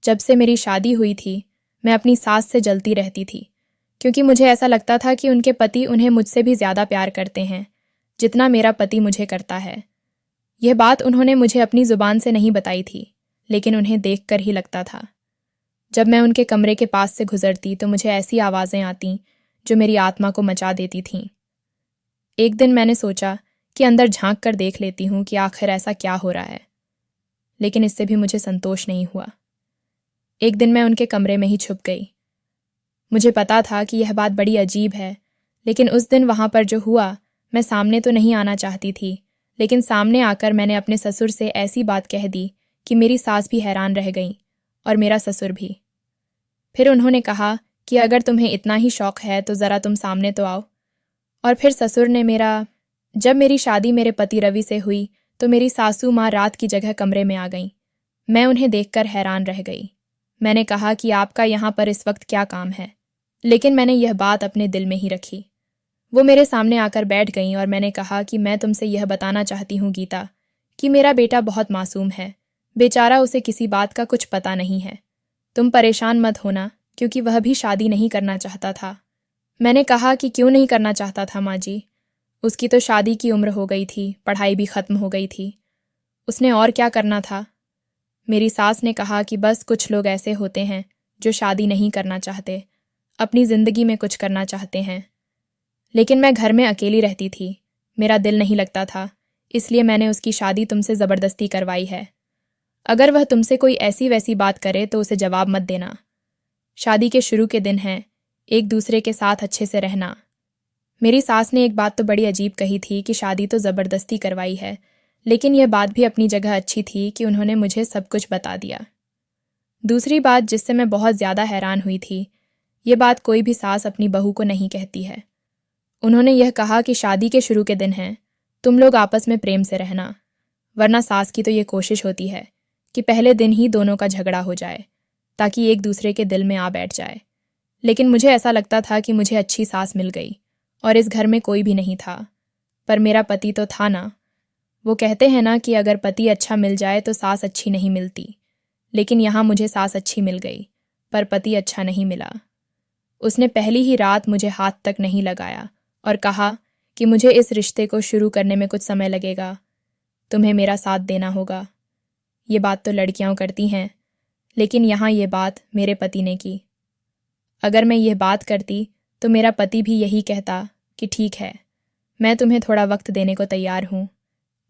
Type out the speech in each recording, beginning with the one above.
जब से मेरी शादी हुई थी, मैं अपनी सास से जलती रहती थी, क्योंकि मुझे ऐसा लगता था कि उनके पति उन्हें मुझसे भी ज़्यादा प्यार करते हैं, जितना मेरा पति मुझे करता है। यह बात उन्होंने मुझे अपनी ज़ुबान से नहीं बताई थी, लेकिन उन्हें देखकर ही लगता था। जब मैं उनके कमरे के पास से गुजरती तो मुझे ऐसी आवाज़ें आतीं जो मेरी आत्मा को मचा देती थीं। एक दिन मैंने सोचा कि अंदर झांक कर देख लेती हूँ कि आखिर ऐसा क्या हो रहा है, लेकिन इससे भी मुझे संतोष नहीं हुआ। एक दिन मैं उनके कमरे में ही छुप गई। मुझे पता था कि यह बात बड़ी अजीब है, लेकिन उस दिन वहाँ पर जो हुआ, मैं सामने तो नहीं आना चाहती थी, लेकिन सामने आकर मैंने अपने ससुर से ऐसी बात कह दी कि मेरी सास भी हैरान रह गई और मेरा ससुर भी। फिर उन्होंने कहा कि अगर तुम्हें इतना ही शौक है तो ज़रा तुम सामने तो आओ। और फिर ससुर ने जब मेरी शादी मेरे पति रवि से हुई तो मेरी सासू माँ रात की जगह कमरे में आ गईं। मैं उन्हें देखकर हैरान रह गई। मैंने कहा कि आपका यहाँ पर इस वक्त क्या काम है, लेकिन मैंने यह बात अपने दिल में ही रखी। वो मेरे सामने आकर बैठ गईं और मैंने कहा कि मैं तुमसे यह बताना चाहती हूँ गीता, कि मेरा बेटा बहुत मासूम है, बेचारा उसे किसी बात का कुछ पता नहीं है। तुम परेशान मत होना, क्योंकि वह भी शादी नहीं करना चाहता था। मैंने कहा कि क्यों नहीं करना चाहता था माँ जी, उसकी तो शादी की उम्र हो गई थी, पढ़ाई भी खत्म हो गई थी, उसने और क्या करना था। मेरी सास ने कहा कि बस कुछ लोग ऐसे होते हैं जो शादी नहीं करना चाहते, अपनी ज़िंदगी में कुछ करना चाहते हैं। लेकिन मैं घर में अकेली रहती थी, मेरा दिल नहीं लगता था, इसलिए मैंने उसकी शादी तुमसे ज़बरदस्ती करवाई है। अगर वह तुमसे कोई ऐसी वैसी बात करे तो उसे जवाब मत देना। शादी के शुरू के दिन हैं, एक दूसरे के साथ अच्छे से रहना। मेरी सास ने एक बात तो बड़ी अजीब कही थी कि शादी तो ज़बरदस्ती करवाई है, लेकिन यह बात भी अपनी जगह अच्छी थी कि उन्होंने मुझे सब कुछ बता दिया। दूसरी बात जिससे मैं बहुत ज़्यादा हैरान हुई थी, ये बात कोई भी सास अपनी बहू को नहीं कहती है। उन्होंने यह कहा कि शादी के शुरू के दिन हैं, तुम लोग आपस में प्रेम से रहना, वरना सास की तो ये कोशिश होती है कि पहले दिन ही दोनों का झगड़ा हो जाए, ताकि एक दूसरे के दिल में आ बैठ जाए। लेकिन मुझे ऐसा लगता था कि मुझे अच्छी सास मिल गई और इस घर में कोई भी नहीं था, पर मेरा पति तो था ना। वो कहते हैं ना कि अगर पति अच्छा मिल जाए तो सास अच्छी नहीं मिलती, लेकिन यहाँ मुझे सास अच्छी मिल गई, पर पति अच्छा नहीं मिला। उसने पहली ही रात मुझे हाथ तक नहीं लगाया और कहा कि मुझे इस रिश्ते को शुरू करने में कुछ समय लगेगा, तुम्हें मेरा साथ देना होगा। ये बात तो लड़कियां करती हैं, लेकिन यहाँ ये बात मेरे पति ने की। अगर मैं यह बात करती तो मेरा पति भी यही कहता कि ठीक है, मैं तुम्हें थोड़ा वक्त देने को तैयार हूँ,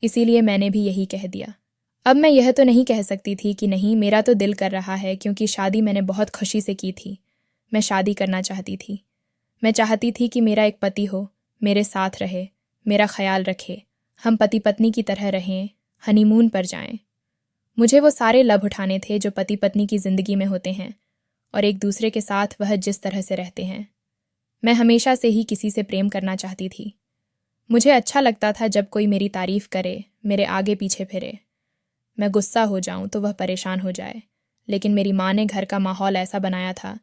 इसीलिए मैंने भी यही कह दिया। अब मैं यह तो नहीं कह सकती थी कि नहीं, मेरा तो दिल कर रहा है, क्योंकि शादी मैंने बहुत खुशी से की थी। मैं शादी करना चाहती थी। मैं चाहती थी कि मेरा एक पति हो, मेरे साथ रहे, मेरा ख्याल रखे, हम पति पत्नी की तरह रहें, हनीमून पर जाएं। मुझे वो सारे लाभ उठाने थे जो पति पत्नी की ज़िंदगी में होते हैं, और एक दूसरे के साथ वह जिस तरह से रहते हैं। मैं हमेशा से ही किसी से प्रेम करना चाहती थी। मुझे अच्छा लगता था जब कोई मेरी तारीफ़ करे, मेरे आगे पीछे फिरे। मैं गुस्सा हो जाऊं तो वह परेशान हो जाए, लेकिन मेरी माँ ने घर का माहौल ऐसा बनाया था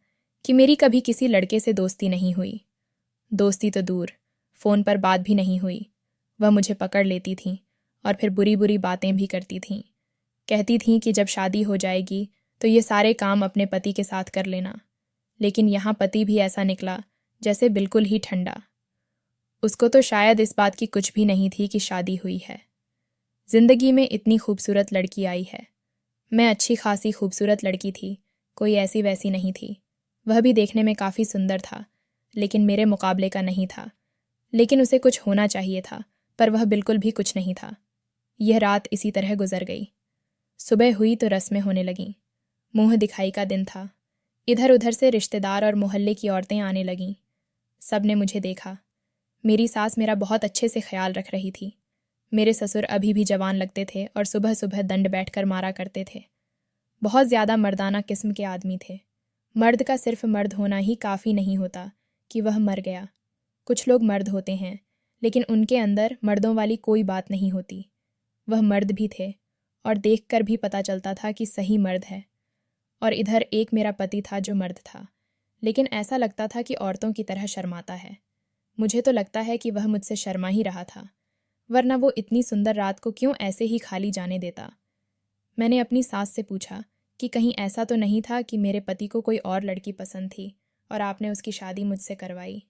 कि मेरी कभी किसी लड़के से दोस्ती नहीं हुई। दोस्ती तो दूर, फ़ोन पर बात भी नहीं हुई। वह मुझे पकड़ लेती थीं और फिर बुरी बुरी बातें भी करती थीं। कहती थीं कि जब शादी हो जाएगी तो ये सारे काम अपने पति के साथ कर लेना। लेकिन यहाँ पति भी ऐसा निकला जैसे बिल्कुल ही ठंडा। उसको तो शायद इस बात की कुछ भी नहीं थी कि शादी हुई है। जिंदगी में इतनी खूबसूरत लड़की आई है। मैं अच्छी खासी खूबसूरत लड़की थी, कोई ऐसी वैसी नहीं थी। वह भी देखने में काफ़ी सुंदर था, लेकिन मेरे मुकाबले का नहीं था। लेकिन उसे कुछ होना चाहिए था, पर वह बिल्कुल भी कुछ नहीं था। यह रात इसी तरह गुजर गई। सुबह हुई तो रस्में होने लगीं। मुँह दिखाई का दिन था। इधर उधर से रिश्तेदार और मोहल्ले की औरतें आने लगीं। सब ने मुझे देखा। मेरी सास मेरा बहुत अच्छे से ख्याल रख रही थी। मेरे ससुर अभी भी जवान लगते थे और सुबह सुबह दंड बैठकर मारा करते थे। बहुत ज़्यादा मर्दाना किस्म के आदमी थे। मर्द का सिर्फ मर्द होना ही काफ़ी नहीं होता कि वह मर गया। कुछ लोग मर्द होते हैं, लेकिन उनके अंदर मर्दों वाली कोई बात नहीं होती। वह मर्द भी थे और देखकर भी पता चलता था कि सही मर्द है। और इधर एक मेरा पति था जो मर्द था, लेकिन ऐसा लगता था कि औरतों की तरह शर्माता है। मुझे तो लगता है कि वह मुझसे शर्मा ही रहा था, वरना वो इतनी सुंदर रात को क्यों ऐसे ही खाली जाने देता। मैंने अपनी सास से पूछा कि कहीं ऐसा तो नहीं था कि मेरे पति को कोई और लड़की पसंद थी और आपने उसकी शादी मुझसे करवाई।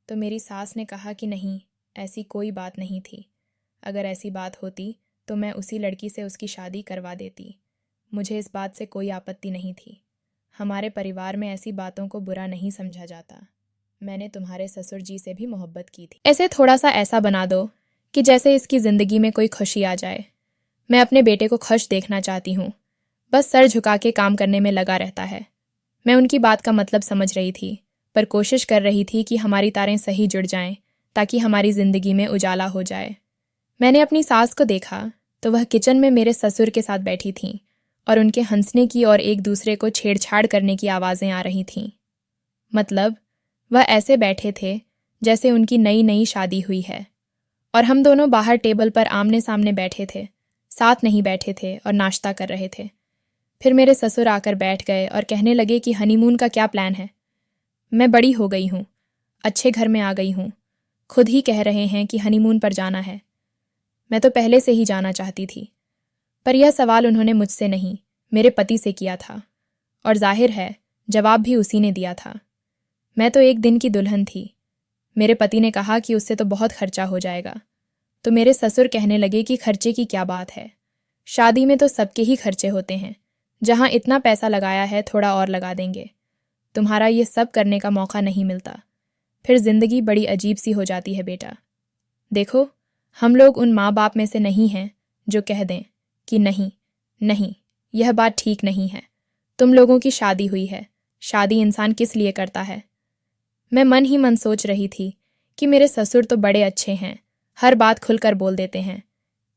तो मेरी सास ने कहा कि नहीं, ऐसी कोई बात नहीं थी। अगर ऐसी बात होती तो मैं उसी लड़की से उसकी शादी करवा देती। मुझे इस बात से कोई आपत्ति नहीं थी। हमारे परिवार में ऐसी बातों को बुरा नहीं समझा जाता। मैंने तुम्हारे ससुर जी से भी मोहब्बत की थी। ऐसे थोड़ा सा ऐसा बना दो कि जैसे इसकी ज़िंदगी में कोई खुशी आ जाए। मैं अपने बेटे को खुश देखना चाहती हूँ, बस सर झुका के काम करने में लगा रहता है। मैं उनकी बात का मतलब समझ रही थी, पर कोशिश कर रही थी कि हमारी तारें सही जुड़ जाएं ताकि हमारी ज़िंदगी में उजाला हो जाए। मैंने अपनी सास को देखा तो वह किचन में मेरे ससुर के साथ बैठी थीं और उनके हंसने की और एक दूसरे को छेड़छाड़ करने की आवाज़ें आ रही थीं। मतलब वह ऐसे बैठे थे जैसे उनकी नई नई शादी हुई है, और हम दोनों बाहर टेबल पर आमने सामने बैठे थे, साथ नहीं बैठे थे और नाश्ता कर रहे थे। फिर मेरे ससुर आकर बैठ गए और कहने लगे कि हनीमून का क्या प्लान है। मैं बड़ी हो गई हूँ, अच्छे घर में आ गई हूँ, खुद ही कह रहे हैं कि हनीमून पर जाना है। मैं तो पहले से ही जाना चाहती थी, पर यह सवाल उन्होंने मुझसे नहीं, मेरे पति से किया था, और जाहिर है जवाब भी उसी ने दिया था। मैं तो एक दिन की दुल्हन थी। मेरे पति ने कहा कि उससे तो बहुत खर्चा हो जाएगा। तो मेरे ससुर कहने लगे कि खर्चे की क्या बात है, शादी में तो सबके ही खर्चे होते हैं, जहाँ इतना पैसा लगाया है थोड़ा और लगा देंगे। तुम्हारा ये सब करने का मौका नहीं मिलता, फिर जिंदगी बड़ी अजीब सी हो जाती है बेटा। देखो, हम लोग उन माँ बाप में से नहीं हैं जो कह दें कि नहीं नहीं, यह बात ठीक नहीं है। तुम लोगों की शादी हुई है, शादी इंसान किस लिए करता है। मैं मन ही मन सोच रही थी कि मेरे ससुर तो बड़े अच्छे हैं, हर बात खुलकर बोल देते हैं।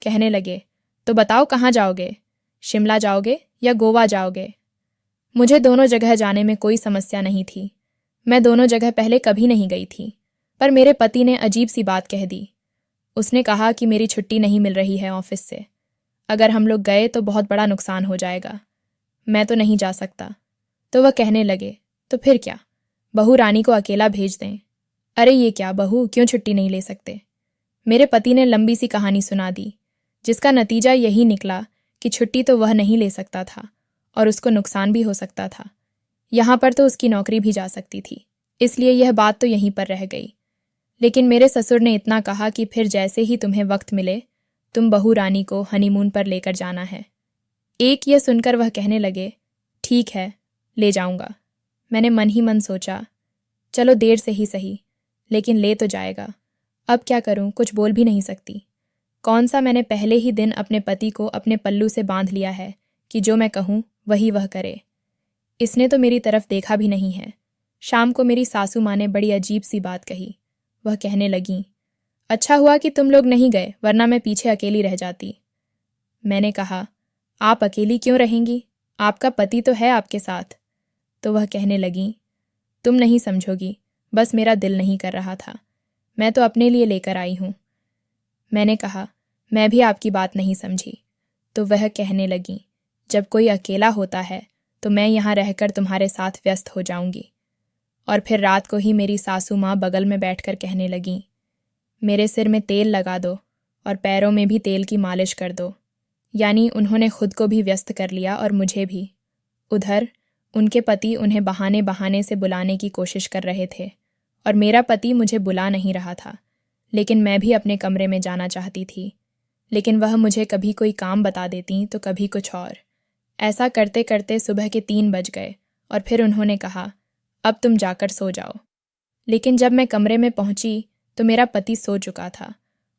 कहने लगे, तो बताओ कहाँ जाओगे, शिमला जाओगे या गोवा जाओगे। मुझे दोनों जगह जाने में कोई समस्या नहीं थी। मैं दोनों जगह पहले कभी नहीं गई थी, पर मेरे पति ने अजीब सी बात कह दी। उसने कहा कि मेरी छुट्टी नहीं मिल रही है ऑफिस से, अगर हम लोग गए तो बहुत बड़ा नुकसान हो जाएगा, मैं तो नहीं जा सकता। तो वह कहने लगे, तो फिर क्या, बहू रानी को अकेला भेज दें। अरे ये क्या बहू, क्यों छुट्टी नहीं ले सकते। मेरे पति ने लंबी सी कहानी सुना दी, जिसका नतीजा यही निकला कि छुट्टी तो वह नहीं ले सकता था और उसको नुकसान भी हो सकता था। यहाँ पर तो उसकी नौकरी भी जा सकती थी, इसलिए यह बात तो यहीं पर रह गई। लेकिन मेरे ससुर ने इतना कहा कि फिर जैसे ही तुम्हें वक्त मिले तुम बहू रानी को हनीमून पर लेकर जाना है। एक यह सुनकर वह कहने लगे, ठीक है, ले जाऊंगा। मैंने मन ही मन सोचा, चलो देर से ही सही, लेकिन ले तो जाएगा। अब क्या करूं, कुछ बोल भी नहीं सकती। कौन सा मैंने पहले ही दिन अपने पति को अपने पल्लू से बांध लिया है कि जो मैं कहूं वही वह करे। इसने तो मेरी तरफ देखा भी नहीं है। शाम को मेरी सासू माँ ने बड़ी अजीब सी बात कही। वह कहने लगीं, अच्छा हुआ कि तुम लोग नहीं गए, वरना मैं पीछे अकेली रह जाती। मैंने कहा, आप अकेली क्यों रहेंगी, आपका पति तो है आपके साथ। तो वह कहने लगीं, तुम नहीं समझोगी, बस मेरा दिल नहीं कर रहा था, मैं तो अपने लिए लेकर आई हूँ। मैंने कहा, मैं भी आपकी बात नहीं समझी। तो वह कहने लगीं, जब कोई अकेला होता है तो मैं यहाँ रहकर तुम्हारे साथ व्यस्त हो जाऊंगी। और फिर रात को ही मेरी सासू माँ बगल में बैठकर कहने लगीं, मेरे सिर में तेल लगा दो और पैरों में भी तेल की मालिश कर दो। यानी उन्होंने खुद को भी व्यस्त कर लिया और मुझे भी। उधर उनके पति उन्हें बहाने बहाने से बुलाने की कोशिश कर रहे थे और मेरा पति मुझे बुला नहीं रहा था, लेकिन मैं भी अपने कमरे में जाना चाहती थी। लेकिन वह मुझे कभी कोई काम बता देती तो कभी कुछ और। ऐसा करते करते सुबह के 3 बज गए और फिर उन्होंने कहा, अब तुम जाकर सो जाओ। लेकिन जब मैं कमरे में पहुंची तो मेरा पति सो चुका था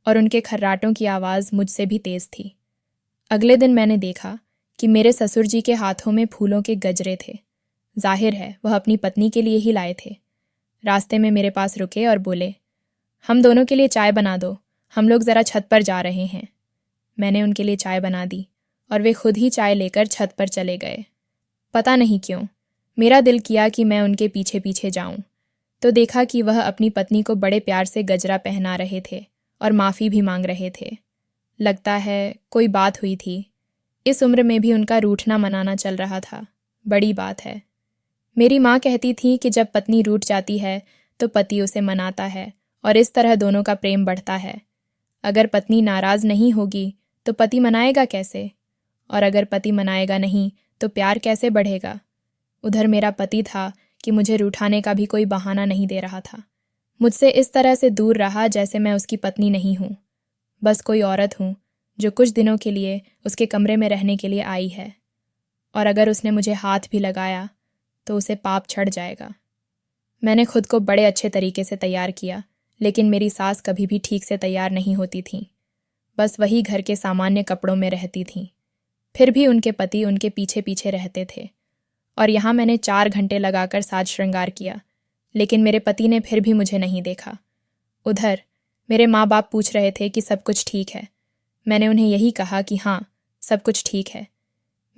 और उनके खर्राटों की आवाज़ मुझसे भी तेज़ थी। अगले दिन मैंने देखा कि मेरे ससुर जी के हाथों में फूलों के गजरे थे। जाहिर है वह अपनी पत्नी के लिए ही लाए थे। रास्ते में मेरे पास रुके और बोले, हम दोनों के लिए चाय बना दो, हम लोग ज़रा छत पर जा रहे हैं। मैंने उनके लिए चाय बना दी और वे खुद ही चाय लेकर छत पर चले गए। पता नहीं क्यों मेरा दिल किया कि मैं उनके पीछे पीछे जाऊं, तो देखा कि वह अपनी पत्नी को बड़े प्यार से गजरा पहना रहे थे और माफ़ी भी मांग रहे थे। लगता है कोई बात हुई थी। इस उम्र में भी उनका रूठना मनाना चल रहा था। बड़ी बात है। मेरी माँ कहती थी कि जब पत्नी रूठ जाती है तो पति उसे मनाता है और इस तरह दोनों का प्रेम बढ़ता है। अगर पत्नी नाराज़ नहीं होगी तो पति मनाएगा कैसे, और अगर पति मनाएगा नहीं तो प्यार कैसे बढ़ेगा। उधर मेरा पति था कि मुझे रूठाने का भी कोई बहाना नहीं दे रहा था। मुझसे इस तरह से दूर रहा जैसे मैं उसकी पत्नी नहीं हूँ, बस कोई औरत हूँ जो कुछ दिनों के लिए उसके कमरे में रहने के लिए आई है। और अगर उसने मुझे हाथ भी लगाया तो उसे पाप चढ़ जाएगा। मैंने खुद को बड़े अच्छे तरीके से तैयार किया, लेकिन मेरी सास कभी भी ठीक से तैयार नहीं होती थीं। बस वही घर के सामान्य कपड़ों में रहती थीं। फिर भी उनके पति उनके पीछे पीछे रहते थे। और यहाँ मैंने 4 घंटे लगाकर साज श्रृंगार किया, लेकिन मेरे पति ने फिर भी मुझे नहीं देखा। उधर मेरे माँ बाप पूछ रहे थे कि सब कुछ ठीक है। मैंने उन्हें यही कहा कि हाँ, सब कुछ ठीक है।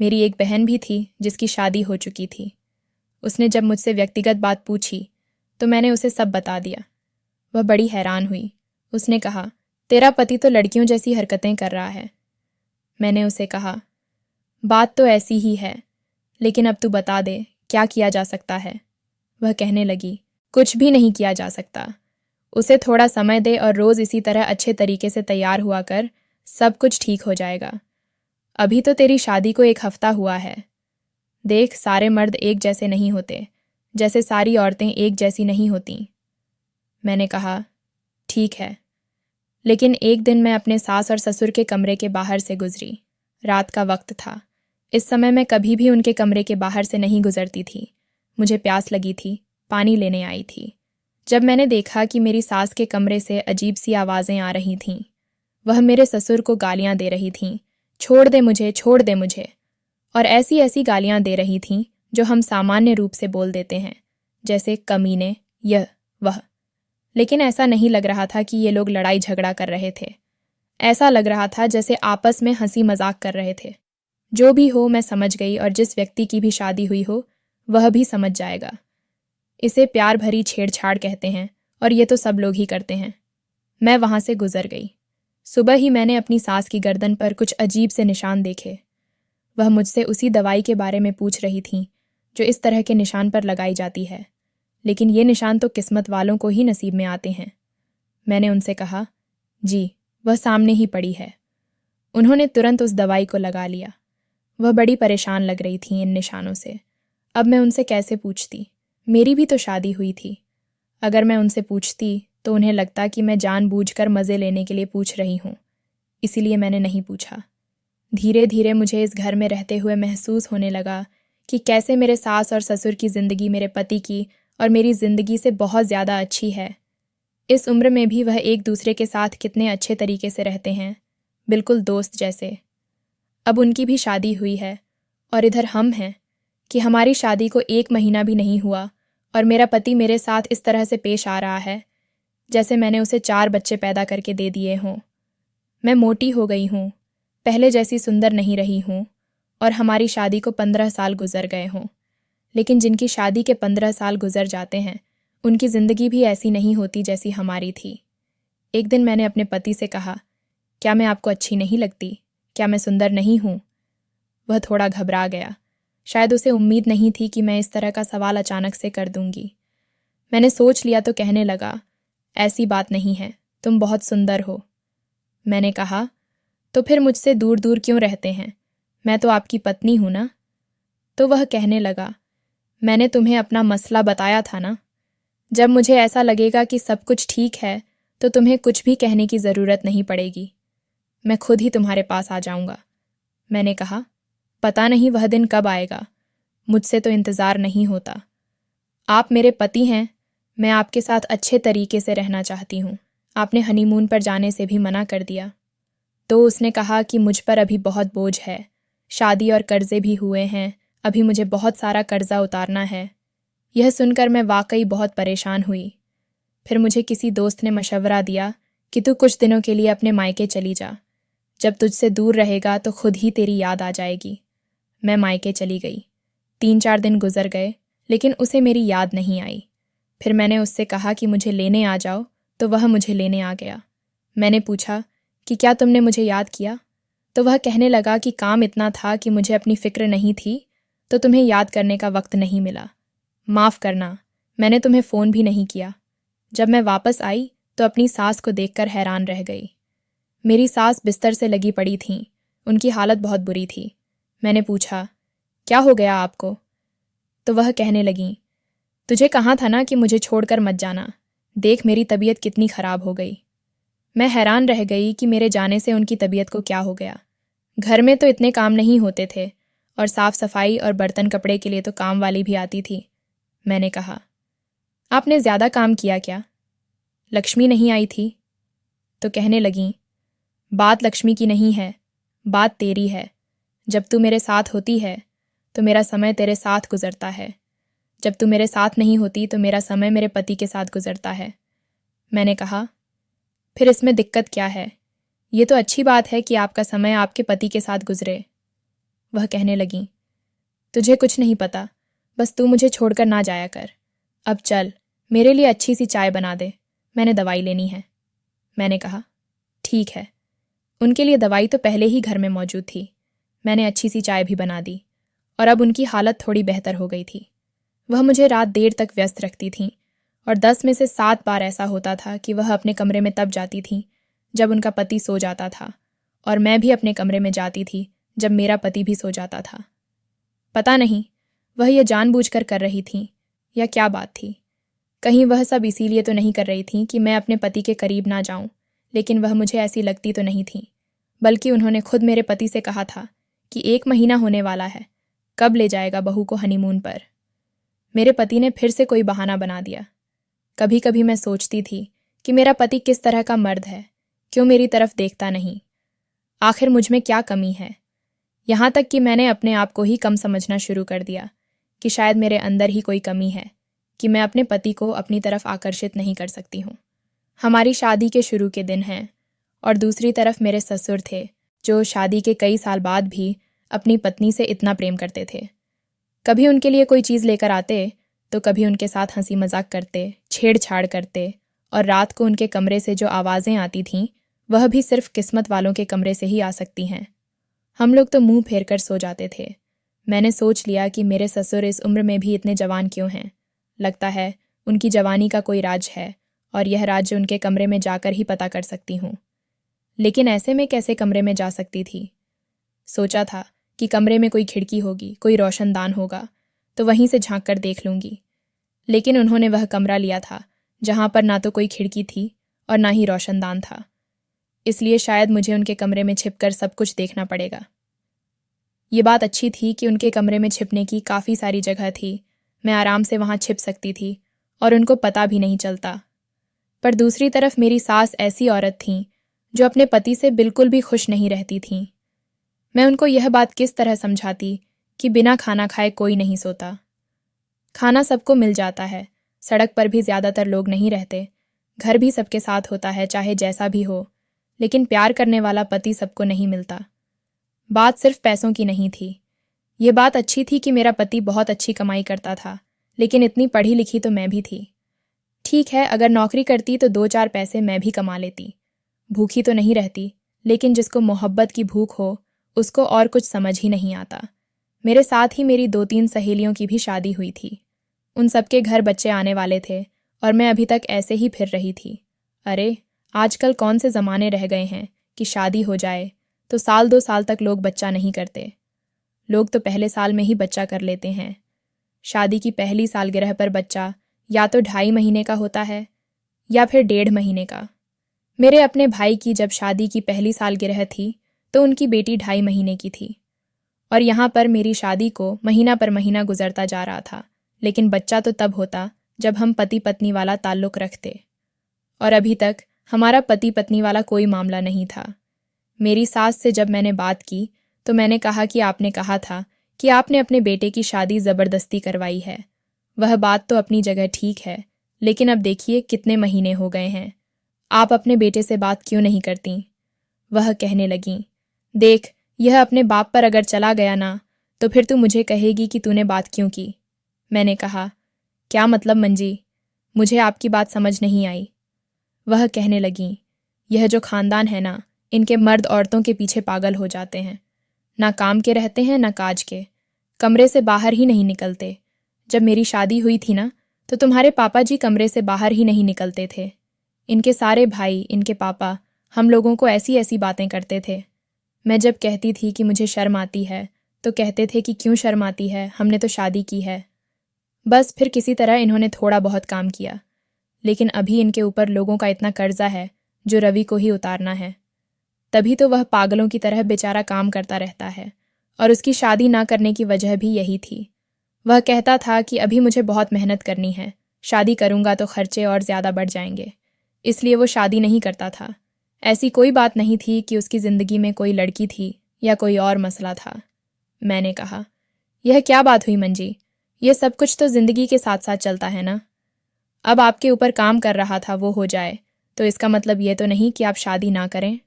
मेरी एक बहन भी थी जिसकी शादी हो चुकी थी। उसने जब मुझसे व्यक्तिगत बात पूछी तो मैंने उसे सब बता दिया। वह बड़ी हैरान हुई। उसने कहा, तेरा पति तो लड़कियों जैसी हरकतें कर रहा है। मैंने उसे कहा, बात तो ऐसी ही है, लेकिन अब तू बता दे क्या किया जा सकता है। वह कहने लगी, कुछ भी नहीं किया जा सकता। उसे थोड़ा समय दे और रोज़ इसी तरह अच्छे तरीके से तैयार हुआ कर, सब कुछ ठीक हो जाएगा। अभी तो तेरी शादी को 1 हफ्ता हुआ है। देख, सारे मर्द एक जैसे नहीं होते, जैसे सारी औरतें एक जैसी नहीं होती। मैंने कहा, ठीक है। लेकिन एक दिन मैं अपने सास और ससुर के कमरे के बाहर से गुजरी। रात का वक्त था। इस समय मैं कभी भी उनके कमरे के बाहर से नहीं गुजरती थी। मुझे प्यास लगी थी, पानी लेने आई थी। जब मैंने देखा कि मेरी सास के कमरे से अजीब सी आवाज़ें आ रही थीं। वह मेरे ससुर को गालियाँ दे रही थीं, छोड़ दे मुझे, छोड़ दे मुझे। और ऐसी ऐसी गालियाँ दे रही थीं जो हम सामान्य रूप से बोल देते हैं, जैसे कमीने, यह वह। लेकिन ऐसा नहीं लग रहा था कि ये लोग लड़ाई झगड़ा कर रहे थे। ऐसा लग रहा था जैसे आपस में हंसी मजाक कर रहे थे। जो भी हो, मैं समझ गई, और जिस व्यक्ति की भी शादी हुई हो वह भी समझ जाएगा। इसे प्यार भरी छेड़छाड़ कहते हैं, और ये तो सब लोग ही करते हैं। मैं वहाँ से गुजर गई। सुबह ही मैंने अपनी सास की गर्दन पर कुछ अजीब से निशान देखे। वह मुझसे उसी दवाई के बारे में पूछ रही थीं जो इस तरह के निशान पर लगाई जाती है, लेकिन ये निशान तो किस्मत वालों को ही नसीब में आते हैं। मैंने उनसे कहा, जी, वह सामने ही पड़ी है। उन्होंने तुरंत उस दवाई को लगा लिया। वह बड़ी परेशान लग रही थी इन निशानों से। अब मैं उनसे कैसे पूछती? मेरी भी तो शादी हुई थी। अगर मैं उनसे पूछती तो उन्हें लगता कि मैं जानबूझकर मज़े लेने के लिए पूछ रही हूँ। इसीलिए मैंने नहीं पूछा। धीरे धीरे मुझे इस घर में रहते हुए महसूस होने लगा कि कैसे मेरे सास और ससुर की ज़िंदगी मेरे पति की और मेरी ज़िंदगी से बहुत ज़्यादा अच्छी है। इस उम्र में भी वह एक दूसरे के साथ कितने अच्छे तरीके से रहते हैं, बिल्कुल दोस्त जैसे। अब उनकी भी शादी हुई है, और इधर हम हैं कि हमारी शादी को 1 महीना भी नहीं हुआ और मेरा पति मेरे साथ इस तरह से पेश आ रहा है जैसे मैंने उसे 4 बच्चे पैदा करके दे दिए हों। मैं मोटी हो गई हूँ, पहले जैसी सुंदर नहीं रही हूँ, और हमारी शादी को 15 साल गुजर गए हों। लेकिन जिनकी शादी के 15 साल गुजर जाते हैं, उनकी ज़िंदगी भी ऐसी नहीं होती जैसी हमारी थी। एक दिन मैंने अपने पति से कहा, क्या मैं आपको अच्छी नहीं लगती? क्या मैं सुंदर नहीं हूँ? वह थोड़ा घबरा गया। शायद उसे उम्मीद नहीं थी कि मैं इस तरह का सवाल अचानक से कर दूंगी। मैंने सोच लिया तो कहने लगा, ऐसी बात नहीं है, तुम बहुत सुंदर हो। मैंने कहा, तो फिर मुझसे दूर दूर क्यों रहते हैं? मैं तो आपकी पत्नी हूं ना। तो वह कहने लगा, मैंने तुम्हें अपना मसला बताया था ना। जब मुझे ऐसा लगेगा कि सब कुछ ठीक है तो तुम्हें कुछ भी कहने की ज़रूरत नहीं पड़ेगी। मैं खुद ही तुम्हारे पास आ जाऊंगा। मैंने कहा, पता नहीं वह दिन कब आएगा, मुझसे तो इंतज़ार नहीं होता। आप मेरे पति हैं, मैं आपके साथ अच्छे तरीके से रहना चाहती हूँ। आपने हनीमून पर जाने से भी मना कर दिया। तो उसने कहा कि मुझ पर अभी बहुत बोझ है, शादी और कर्जे भी हुए हैं, अभी मुझे बहुत सारा कर्जा उतारना है। यह सुनकर मैं वाकई बहुत परेशान हुई। फिर मुझे किसी दोस्त ने मशवरा दिया कि तू कुछ दिनों के लिए अपने मायके चली जा। जब तुझसे दूर रहेगा तो खुद ही तेरी याद आ जाएगी। मैं मायके चली गई। 3-4 दिन गुजर गए, लेकिन उसे मेरी याद नहीं आई। फिर मैंने उससे कहा कि मुझे लेने आ जाओ, तो वह मुझे लेने आ गया। मैंने पूछा कि क्या तुमने मुझे याद किया? तो वह कहने लगा कि काम इतना था कि मुझे अपनी फ़िक्र नहीं थी, तो तुम्हें याद करने का वक्त नहीं मिला। माफ़ करना, मैंने तुम्हें फ़ोन भी नहीं किया। जब मैं वापस आई तो अपनी सास को देखकर हैरान रह गई। मेरी सास बिस्तर से लगी पड़ी थीं, उनकी हालत बहुत बुरी थी। मैंने पूछा, क्या हो गया आपको? तो वह कहने लगीं, तुझे कहा था ना कि मुझे छोड़कर मत जाना। देख मेरी तबीयत कितनी खराब हो गई। मैं हैरान रह गई कि मेरे जाने से उनकी तबीयत को क्या हो गया। घर में तो इतने काम नहीं होते थे और साफ सफाई और बर्तन कपड़े के लिए तो काम वाली भी आती थी। मैंने कहा, आपने ज़्यादा काम किया क्या? लक्ष्मी नहीं आई थी? तो कहने लगीं, बात लक्ष्मी की नहीं है, बात तेरी है। जब तू मेरे साथ होती है तो मेरा समय तेरे साथ गुजरता है, जब तू मेरे साथ नहीं होती तो मेरा समय मेरे पति के साथ गुजरता है। मैंने कहा, फिर इसमें दिक्कत क्या है? ये तो अच्छी बात है कि आपका समय आपके पति के साथ गुजरे। वह कहने लगीं, तुझे कुछ नहीं पता, बस तू मुझे छोड़कर ना जाया कर। अब चल, मेरे लिए अच्छी सी चाय बना दे, मैंने दवाई लेनी है। मैंने कहा, ठीक है। उनके लिए दवाई तो पहले ही घर में मौजूद थी। मैंने अच्छी सी चाय भी बना दी और अब उनकी हालत थोड़ी बेहतर हो गई थी। वह मुझे रात देर तक व्यस्त रखती थीं और 10 में से 7 बार ऐसा होता था कि वह अपने कमरे में तब जाती थीं जब उनका पति सो जाता था और मैं भी अपने कमरे में जाती थी जब मेरा पति भी सो जाता था। पता नहीं वह यह जानबूझकर कर रही थीं या क्या बात थी। कहीं वह सब इसीलिए तो नहीं कर रही थीं कि मैं अपने पति के करीब ना जाऊं, लेकिन वह मुझे ऐसी लगती तो नहीं थी, बल्कि उन्होंने खुद मेरे पति से कहा था कि 1 महीना होने वाला है, कब ले जाएगा बहू को हनीमून पर। मेरे पति ने फिर से कोई बहाना बना दिया। कभी कभी मैं सोचती थी कि मेरा पति किस तरह का मर्द है, क्यों मेरी तरफ देखता नहीं, आखिर मुझ में क्या कमी है। यहाँ तक कि मैंने अपने आप को ही कम समझना शुरू कर दिया कि शायद मेरे अंदर ही कोई कमी है कि मैं अपने पति को अपनी तरफ आकर्षित नहीं कर सकती हूँ। हमारी शादी के शुरू के दिन हैं और दूसरी तरफ मेरे ससुर थे जो शादी के कई साल बाद भी अपनी पत्नी से इतना प्रेम करते थे। कभी उनके लिए कोई चीज़ लेकर आते तो कभी उनके साथ हंसी मजाक करते, छेड़छाड़ करते और रात को उनके कमरे से जो आवाज़ें आती थीं वह भी सिर्फ किस्मत वालों के कमरे से ही आ सकती हैं। हम लोग तो मुंह फेर कर सो जाते थे। मैंने सोच लिया कि मेरे ससुर इस उम्र में भी इतने जवान क्यों हैं। लगता है उनकी जवानी का कोई राज है और यह राज उनके कमरे में जाकर ही पता कर सकती हूँ। लेकिन ऐसे में कैसे कमरे में जा सकती थी? सोचा था कि कमरे में कोई खिड़की होगी, कोई रोशनदान होगा, तो वहीं से झांक कर देख लूंगी। लेकिन उन्होंने वह कमरा लिया था जहां पर ना तो कोई खिड़की थी और ना ही रोशनदान था, इसलिए शायद मुझे उनके कमरे में छिपकर सब कुछ देखना पड़ेगा। ये बात अच्छी थी कि उनके कमरे में छिपने की काफ़ी सारी जगह थी, मैं आराम से वहां छिप सकती थी और उनको पता भी नहीं चलता। पर दूसरी तरफ मेरी सास ऐसी औरत थीं जो अपने पति से बिल्कुल भी खुश नहीं रहती थीं। मैं उनको यह बात किस तरह समझाती कि बिना खाना खाए कोई नहीं सोता। खाना सबको मिल जाता है, सड़क पर भी ज़्यादातर लोग नहीं रहते, घर भी सबके साथ होता है चाहे जैसा भी हो, लेकिन प्यार करने वाला पति सबको नहीं मिलता। बात सिर्फ पैसों की नहीं थी। ये बात अच्छी थी कि मेरा पति बहुत अच्छी कमाई करता था, लेकिन इतनी पढ़ी लिखी तो मैं भी थी। ठीक है, अगर नौकरी करती तो 2-4 पैसे मैं भी कमा लेती, भूखी तो नहीं रहती, लेकिन जिसको मोहब्बत की भूख हो उसको और कुछ समझ ही नहीं आता। मेरे साथ ही मेरी 2-3 सहेलियों की भी शादी हुई थी। उन सबके घर बच्चे आने वाले थे और मैं अभी तक ऐसे ही फिर रही थी। अरे, आजकल कौन से ज़माने रह गए हैं कि शादी हो जाए तो 1-2 साल तक लोग बच्चा नहीं करते। लोग तो पहले साल में ही बच्चा कर लेते हैं। शादी की पहली सालगिरह पर बच्चा या तो 2.5 महीने का होता है या फिर 1.5 महीने का। मेरे अपने भाई की जब शादी की पहली सालगिरह थी तो उनकी बेटी 2.5 महीने की थी और यहाँ पर मेरी शादी को महीना पर महीना गुजरता जा रहा था, लेकिन बच्चा तो तब होता जब हम पति पत्नी वाला ताल्लुक रखते, और अभी तक हमारा पति पत्नी वाला कोई मामला नहीं था। मेरी सास से जब मैंने बात की तो मैंने कहा कि आपने कहा था कि आपने अपने बेटे की शादी ज़बरदस्ती करवाई है। वह बात तो अपनी जगह ठीक है, लेकिन अब देखिए कितने महीने हो गए हैं, आप अपने बेटे से बात क्यों नहीं करती? वह कहने लगीं, देख, यह अपने बाप पर अगर चला गया ना तो फिर तू मुझे कहेगी कि तूने बात क्यों की। मैंने कहा, क्या मतलब मंजी, मुझे आपकी बात समझ नहीं आई। वह कहने लगीं, यह जो खानदान है ना, इनके मर्द औरतों के पीछे पागल हो जाते हैं, ना काम के रहते हैं ना काज के, कमरे से बाहर ही नहीं निकलते। जब मेरी शादी हुई थी ना तो तुम्हारे पापा जी कमरे से बाहर ही नहीं निकलते थे। इनके सारे भाई, इनके पापा हम लोगों को ऐसी ऐसी बातें करते थे। मैं जब कहती थी कि मुझे शर्म आती है तो कहते थे कि क्यों शर्माती है, हमने तो शादी की है। बस फिर किसी तरह इन्होंने थोड़ा बहुत काम किया, लेकिन अभी इनके ऊपर लोगों का इतना कर्जा है जो रवि को ही उतारना है। तभी तो वह पागलों की तरह बेचारा काम करता रहता है, और उसकी शादी ना करने की वजह भी यही थी। वह कहता था कि अभी मुझे बहुत मेहनत करनी है, शादी करूंगा तो खर्चे और ज़्यादा बढ़ जाएंगे, इसलिए वो शादी नहीं करता था। ऐसी कोई बात नहीं थी कि उसकी ज़िंदगी में कोई लड़की थी या कोई और मसला था। मैंने कहा, यह क्या बात हुई मंजी? यह सब कुछ तो ज़िंदगी के साथ साथ चलता है ना। अब आपके ऊपर काम कर रहा था वो हो जाए तो इसका मतलब ये तो नहीं कि आप शादी ना करें।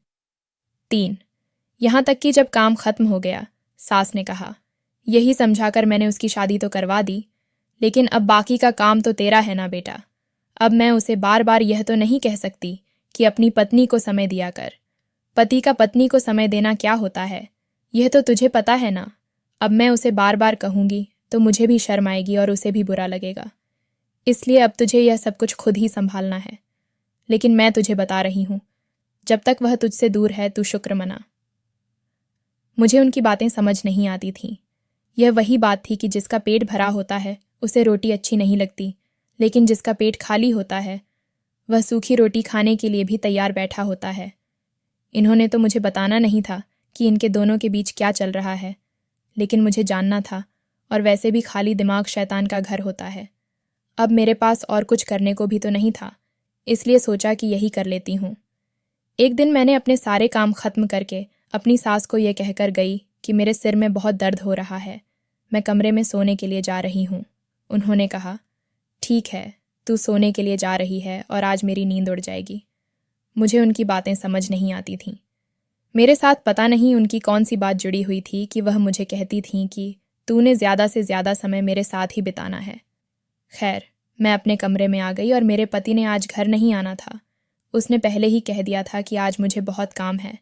3 यहाँ तक कि जब काम खत्म हो गया, सास ने कहा, यही समझाकर मैंने उसकी शादी तो करवा दी, लेकिन अब बाकी का काम तो तेरा है ना बेटा। अब मैं उसे बार बार यह तो नहीं कह सकती कि अपनी पत्नी को समय दिया कर। पति का पत्नी को समय देना क्या होता है, यह तो तुझे पता है ना। अब मैं उसे बार बार कहूंगी तो मुझे भी शर्म आएगी और उसे भी बुरा लगेगा, इसलिए अब तुझे यह सब कुछ खुद ही संभालना है। लेकिन मैं तुझे बता रही हूं, जब तक वह तुझसे दूर है तू शुक्र मना। मुझे उनकी बातें समझ नहीं आती थीं। यह वही बात थी कि जिसका पेट भरा होता है उसे रोटी अच्छी नहीं लगती, लेकिन जिसका पेट खाली होता है वह सूखी रोटी खाने के लिए भी तैयार बैठा होता है। इन्होंने तो मुझे बताना नहीं था कि इनके दोनों के बीच क्या चल रहा है, लेकिन मुझे जानना था, और वैसे भी खाली दिमाग शैतान का घर होता है। अब मेरे पास और कुछ करने को भी तो नहीं था, इसलिए सोचा कि यही कर लेती हूँ। एक दिन मैंने अपने सारे काम खत्म करके अपनी सास को यह कहकर गई कि मेरे सिर में बहुत दर्द हो रहा है, मैं कमरे में सोने के लिए जा रही हूँ। उन्होंने कहा, ठीक है, तू सोने के लिए जा रही है और आज मेरी नींद उड़ जाएगी। मुझे उनकी बातें समझ नहीं आती थीं। मेरे साथ पता नहीं उनकी कौन सी बात जुड़ी हुई थी कि वह मुझे कहती थीं कि तूने ज़्यादा से ज़्यादा समय मेरे साथ ही बिताना है। खैर, मैं अपने कमरे में आ गई और मेरे पति ने आज घर नहीं आना था। उसने पहले ही कह दिया था कि आज मुझे बहुत काम है,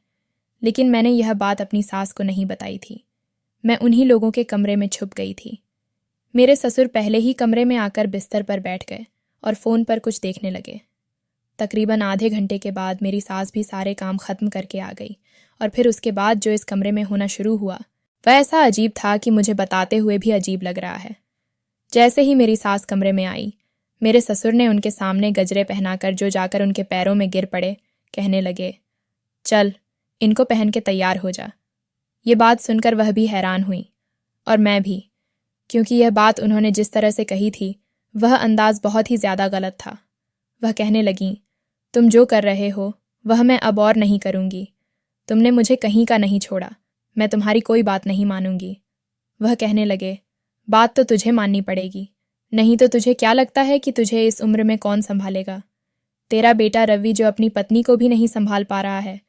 लेकिन मैंने यह बात अपनी सास को नहीं बताई थी। मैं उन्हीं लोगों के कमरे में छुप गई थी। मेरे ससुर पहले ही कमरे में आकर बिस्तर पर बैठ गए और फ़ोन पर कुछ देखने लगे। तकरीबन आधे घंटे के बाद मेरी सास भी सारे काम खत्म करके आ गई, और फिर उसके बाद जो इस कमरे में होना शुरू हुआ वह ऐसा अजीब था कि मुझे बताते हुए भी अजीब लग रहा है। जैसे ही मेरी सास कमरे में आई, मेरे ससुर ने उनके सामने गजरे पहनाकर जो जाकर उनके पैरों में गिर पड़े, कहने लगे, चल इनको पहन के तैयार हो जा। ये बात सुनकर वह भी हैरान हुई, और मैं भी, क्योंकि यह बात उन्होंने जिस तरह से कही थी वह अंदाज बहुत ही ज़्यादा गलत था। वह कहने लगीं, तुम जो कर रहे हो वह मैं अब और नहीं करूँगी। तुमने मुझे कहीं का नहीं छोड़ा, मैं तुम्हारी कोई बात नहीं मानूंगी। वह कहने लगे, बात तो तुझे माननी पड़ेगी, नहीं तो तुझे क्या लगता है कि तुझे इस उम्र में कौन संभालेगा? तेरा बेटा रवि जो अपनी पत्नी को भी नहीं संभाल पा रहा है,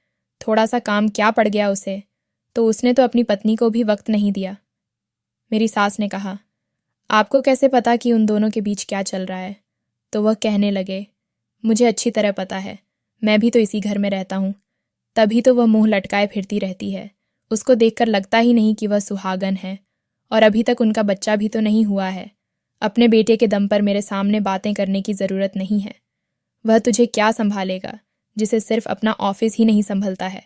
थोड़ा सा काम क्या पड़ गया उसे, तो उसने तो अपनी पत्नी को भी वक्त नहीं दिया। मेरी सास ने कहा, आपको कैसे पता कि उन दोनों के बीच क्या चल रहा है? तो वह कहने लगे, मुझे अच्छी तरह पता है, मैं भी तो इसी घर में रहता हूँ। तभी तो वह मुंह लटकाए फिरती रहती है, उसको देखकर लगता ही नहीं कि वह सुहागन है, और अभी तक उनका बच्चा भी तो नहीं हुआ है। अपने बेटे के दम पर मेरे सामने बातें करने की ज़रूरत नहीं है। वह तुझे क्या संभालेगा जिसे सिर्फ अपना ऑफिस ही नहीं संभलता है?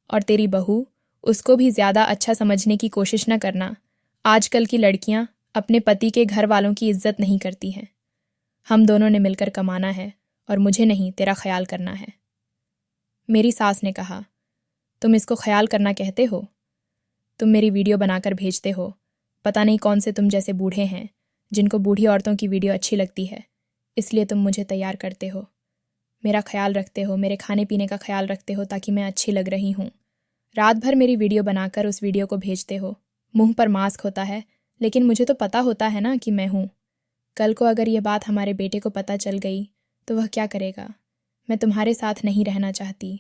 और तेरी बहू, उसको भी ज़्यादा अच्छा समझने की कोशिश न करना। आजकल की लड़कियां अपने पति के घर वालों की इज्जत नहीं करती हैं। हम दोनों ने मिलकर कमाना है, और मुझे नहीं तेरा ख्याल करना है। मेरी सास ने कहा, तुम इसको ख्याल करना कहते हो? तुम मेरी वीडियो बनाकर भेजते हो, पता नहीं कौन से तुम जैसे बूढ़े हैं जिनको बूढ़ी औरतों की वीडियो अच्छी लगती है, इसलिए तुम मुझे तैयार करते हो, मेरा ख्याल रखते हो, मेरे खाने पीने का ख्याल रखते हो ताकि मैं अच्छी लग रही हूँ। रात भर मेरी वीडियो बनाकर उस वीडियो को भेजते हो। मुंह पर मास्क होता है, लेकिन मुझे तो पता होता है ना कि मैं हूँ। कल को अगर ये बात हमारे बेटे को पता चल गई तो वह क्या करेगा? मैं तुम्हारे साथ नहीं रहना चाहती,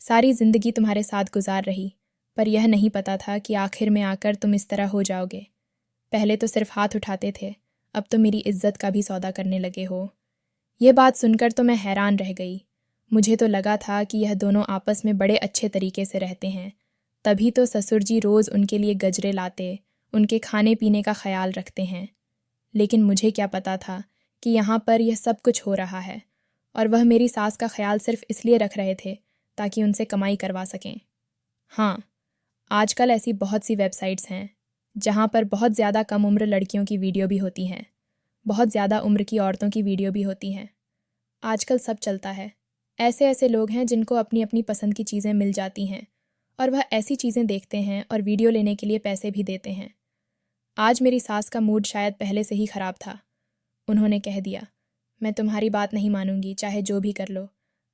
सारी ज़िंदगी तुम्हारे साथ गुजार रही, पर यह नहीं पता था कि आखिर में आकर तुम इस तरह हो जाओगे। पहले तो सिर्फ हाथ उठाते थे, अब तो मेरी इज्जत का भी सौदा करने लगे हो। यह बात सुनकर तो मैं हैरान रह गई। मुझे तो लगा था कि यह दोनों आपस में बड़े अच्छे तरीके से रहते हैं, तभी तो ससुर जी रोज़ उनके लिए गजरे लाते, उनके खाने पीने का ख्याल रखते हैं। लेकिन मुझे क्या पता था कि यहाँ पर यह सब कुछ हो रहा है, और वह मेरी सास का ख्याल सिर्फ इसलिए रख रहे थे ताकि उनसे कमाई करवा सकें। हाँ, आजकल ऐसी बहुत सी वेबसाइट्स हैं जहाँ पर बहुत ज़्यादा कम उम्र लड़कियों की वीडियो भी होती हैं, बहुत ज़्यादा उम्र की औरतों की वीडियो भी होती हैं। आजकल सब चलता है। ऐसे ऐसे लोग हैं जिनको अपनी अपनी पसंद की चीज़ें मिल जाती हैं और वह ऐसी चीज़ें देखते हैं और वीडियो लेने के लिए पैसे भी देते हैं। आज मेरी सास का मूड शायद पहले से ही ख़राब था। उन्होंने कह दिया, मैं तुम्हारी बात नहीं मानूंगी, चाहे जो भी कर लो।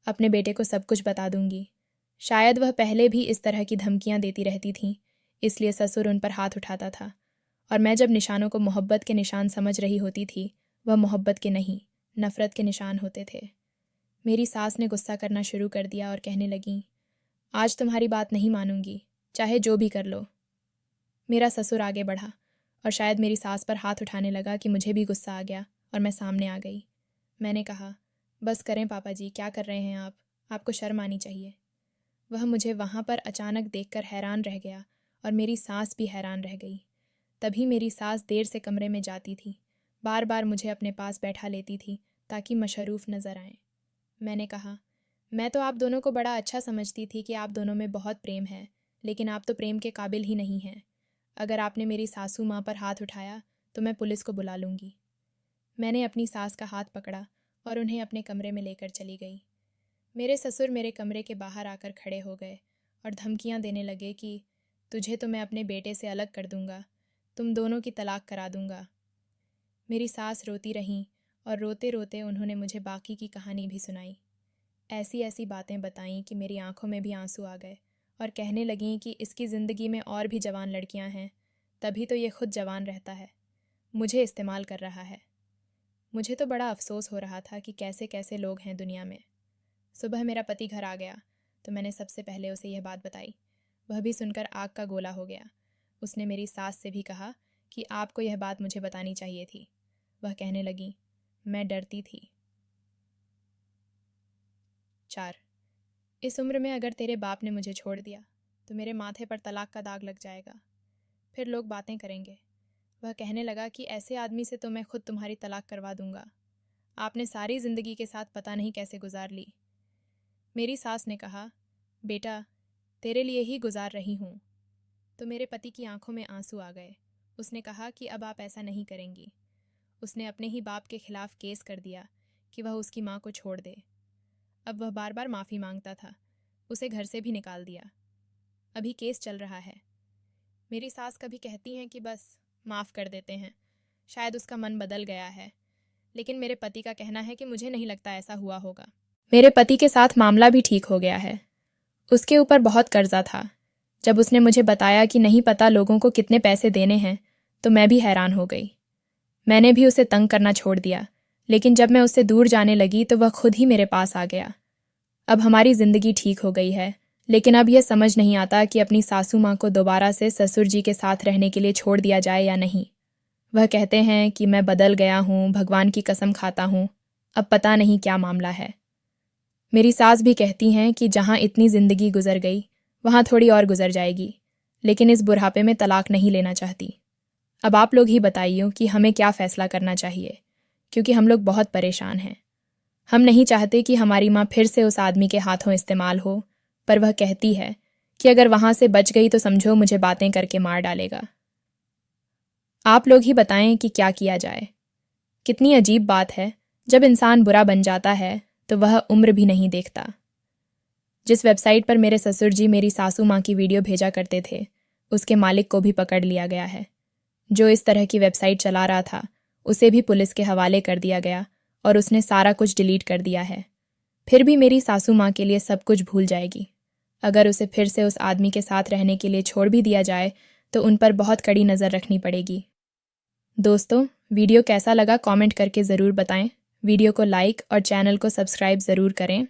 अपने बेटे को सब कुछ बता दूंगी। शायद वह पहले भी इस तरह की धमकियां देती रहती थीं, इसलिए ससुर उन पर हाथ उठाता था। और मैं जब निशानों को मोहब्बत के निशान समझ रही होती थी, वह मोहब्बत के नहीं, नफ़रत के निशान होते थे। मेरी सास ने गुस्सा करना शुरू कर दिया और कहने लगी, आज तुम्हारी बात नहीं मानूंगी, चाहे जो भी कर लो। मेरा ससुर आगे बढ़ा और शायद मेरी सास पर हाथ उठाने लगा कि मुझे भी गुस्सा आ गया और मैं सामने आ गई। मैंने कहा, बस करें पापा जी, क्या कर रहे हैं आप? आपको शर्म आनी चाहिए। वह मुझे वहाँ पर अचानक देखकर हैरान रह गया और मेरी सास भी हैरान रह गई। तभी मेरी सास देर से कमरे में जाती थी, बार बार मुझे अपने पास बैठा लेती थी ताकि मशरूफ़ नज़र आएं। मैंने कहा, मैं तो आप दोनों को बड़ा अच्छा समझती थी कि आप दोनों में बहुत प्रेम है, लेकिन आप तो प्रेम के काबिल ही नहीं हैं। अगर आपने मेरी सासू माँ पर हाथ उठाया तो मैं पुलिस को बुला लूँगी। मैंने अपनी सास का हाथ पकड़ा और उन्हें अपने कमरे में लेकर चली गई। मेरे ससुर मेरे कमरे के बाहर आकर खड़े हो गए और धमकियाँ देने लगे कि तुझे तो मैं अपने बेटे से अलग कर दूँगा, तुम दोनों की तलाक करा दूँगा। मेरी सास रोती रहीं और रोते रोते उन्होंने मुझे बाकी की कहानी भी सुनाई। ऐसी ऐसी बातें बताईं कि मेरी आंखों में भी आंसू आ गए और कहने लगीं कि इसकी ज़िंदगी में और भी जवान लड़कियां हैं, तभी तो ये खुद जवान रहता है, मुझे इस्तेमाल कर रहा है। मुझे तो बड़ा अफसोस हो रहा था कि कैसे कैसे लोग हैं दुनिया में। सुबह मेरा पति घर आ गया तो मैंने सबसे पहले उसे यह बात बताई। वह भी सुनकर आग का गोला हो गया। उसने मेरी सास से भी कहा कि आपको यह बात मुझे बतानी चाहिए थी। वह कहने लगी, मैं डरती थी। 4. इस उम्र में अगर तेरे बाप ने मुझे छोड़ दिया तो मेरे माथे पर तलाक का दाग लग जाएगा, फिर लोग बातें करेंगे। वह कहने लगा कि ऐसे आदमी से तो मैं खुद तुम्हारी तलाक करवा दूंगा। आपने सारी ज़िंदगी के साथ पता नहीं कैसे गुजार ली। मेरी सास ने कहा, बेटा तेरे लिए ही गुजार रही हूँ। तो मेरे पति की आंखों में आंसू आ गए। उसने कहा कि अब आप ऐसा नहीं करेंगी। उसने अपने ही बाप के खिलाफ केस कर दिया कि वह उसकी माँ को छोड़ दे। अब वह बार बार माफ़ी मांगता था। उसे घर से भी निकाल दिया। अभी केस चल रहा है। मेरी सास कभी कहती हैं कि बस माफ़ कर देते हैं, शायद उसका मन बदल गया है, लेकिन मेरे पति का कहना है कि मुझे नहीं लगता ऐसा हुआ होगा। मेरे पति के साथ मामला भी ठीक हो गया है। उसके ऊपर बहुत कर्जा था। जब उसने मुझे बताया कि नहीं पता लोगों को कितने पैसे देने हैं, तो मैं भी हैरान हो गई। मैंने भी उसे तंग करना छोड़ दिया, लेकिन जब मैं उससे दूर जाने लगी तो वह खुद ही मेरे पास आ गया। अब हमारी ज़िंदगी ठीक हो गई है, लेकिन अब यह समझ नहीं आता कि अपनी सासू माँ को दोबारा से ससुर जी के साथ रहने के लिए छोड़ दिया जाए या नहीं। वह कहते हैं कि मैं बदल गया हूँ, भगवान की कसम खाता हूँ। अब पता नहीं क्या मामला है। मेरी सास भी कहती हैं कि जहाँ इतनी ज़िंदगी गुजर गई वहाँ थोड़ी और गुजर जाएगी, लेकिन इस बुढ़ापे में तलाक नहीं लेना चाहती। अब आप लोग ही बताइए कि हमें क्या फ़ैसला करना चाहिए, क्योंकि हम लोग बहुत परेशान हैं। हम नहीं चाहते कि हमारी माँ फिर से उस आदमी के हाथों इस्तेमाल हो, पर वह कहती है कि अगर वहाँ से बच गई तो समझो मुझे बातें करके मार डालेगा। आप लोग ही बताएं कि क्या किया जाए। कितनी अजीब बात है, जब इंसान बुरा बन जाता है तो वह उम्र भी नहीं देखता। जिस वेबसाइट पर मेरे ससुर जी मेरी सासू माँ की वीडियो भेजा करते थे, उसके मालिक को भी पकड़ लिया गया है। जो इस तरह की वेबसाइट चला रहा था उसे भी पुलिस के हवाले कर दिया गया और उसने सारा कुछ डिलीट कर दिया है। फिर भी मेरी सासू माँ के लिए सब कुछ भूल जाएगी। अगर उसे फिर से उस आदमी के साथ रहने के लिए छोड़ भी दिया जाए तो उन पर बहुत कड़ी नज़र रखनी पड़ेगी। दोस्तों, वीडियो कैसा लगा कमेंट करके ज़रूर बताएं। वीडियो को लाइक और चैनल को सब्सक्राइब ज़रूर करें।